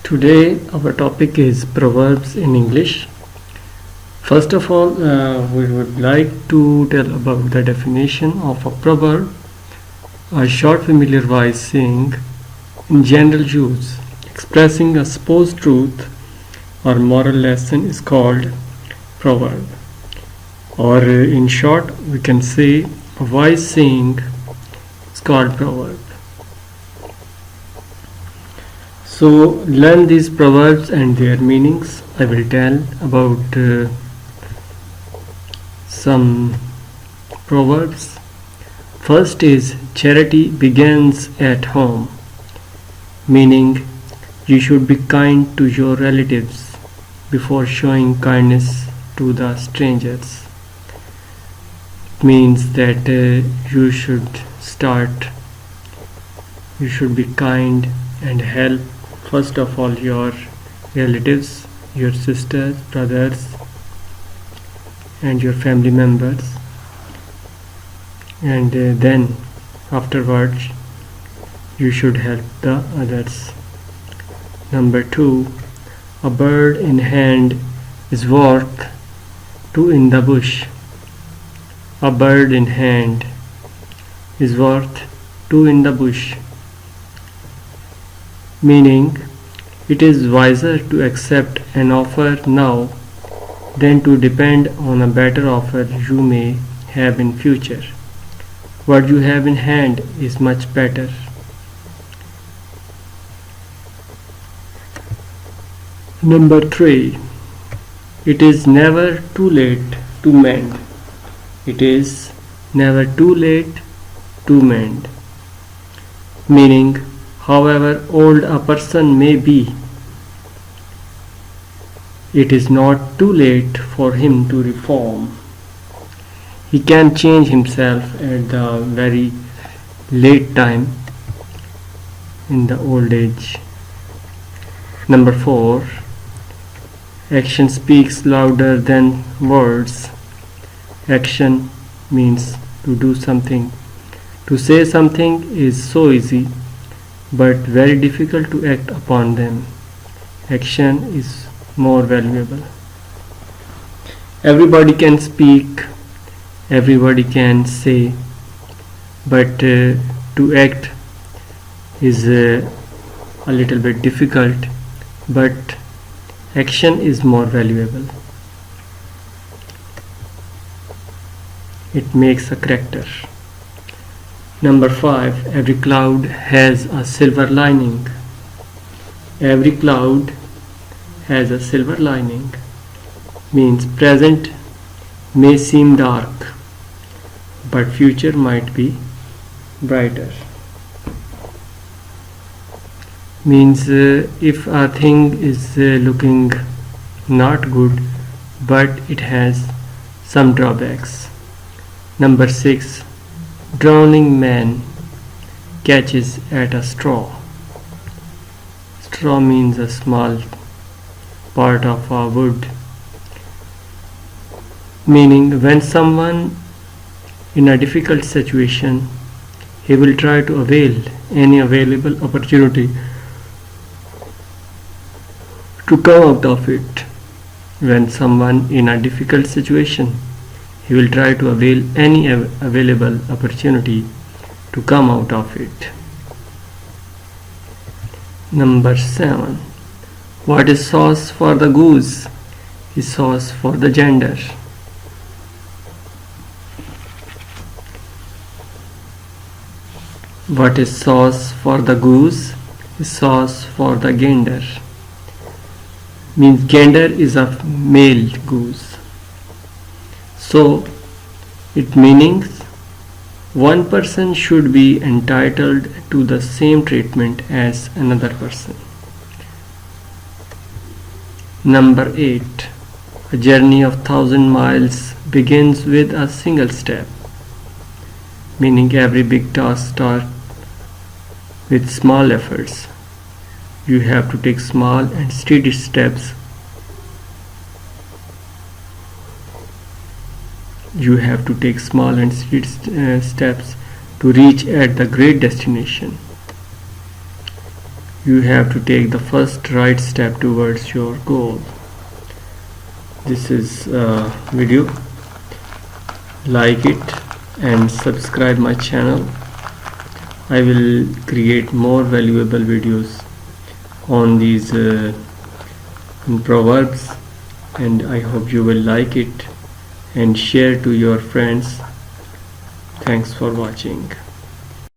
Today our topic is Proverbs in English. First of all, we would like to tell about the definition of a proverb, a short familiar wise saying in general use expressing a supposed truth or moral lesson is called proverb. Or in short, we can say a wise saying is called proverb. So learn these proverbs and their meanings. I will tell about some proverbs. First is charity begins at home, meaning you should be kind to your relatives before showing kindness to the strangers. It means that you should be kind and help first of all your relatives, your sisters, brothers and your family members, and then afterwards you should help the others. Number 2, a bird in hand is worth two in the bush. A bird in hand is worth two in the bush, meaning it is wiser to accept an offer now than to depend on a better offer you may have in future. What you have in hand is much better. Number 3, it is never too late to mend. It is never too late to mend, meaning however old a person may be, it is not too late for him to reform. He can change himself at the very late time in the old age. Number 4, action speaks louder than words. Action means to do something. To say something is so easy, but very difficult to act upon them. Action is more valuable. Everybody can speak, everybody can say, but to act is a little bit difficult, but action is more valuable. It makes a character. Number 5, every cloud has a silver lining. Every cloud has a silver lining, means present may seem dark, but future might be brighter. Means if a thing is looking not good, but it has some drawbacks. Number 6, drowning man catches at a straw. Straw means a small part of a wood, meaning when someone in a difficult situation, he will try to avail any available opportunity to come out of it. When someone in a difficult situation, he will try to avail any available opportunity to come out of it. Number 7, what is sauce for the goose is sauce for the gander. What is sauce for the goose is sauce for the gander. Means gander is a male goose. So it means one person should be entitled to the same treatment as another person. Number 8, a journey of 1,000 miles begins with a single step, meaning every big task starts with small efforts. You have to take small and steady steps. You have to take small and steady steps to reach at the great destination. you have to take the first right step towards your goal. This is a video. Like it and subscribe my channel. I will create more valuable videos on these proverbs, and I hope you will like it and share to your friends. Thanks for watching.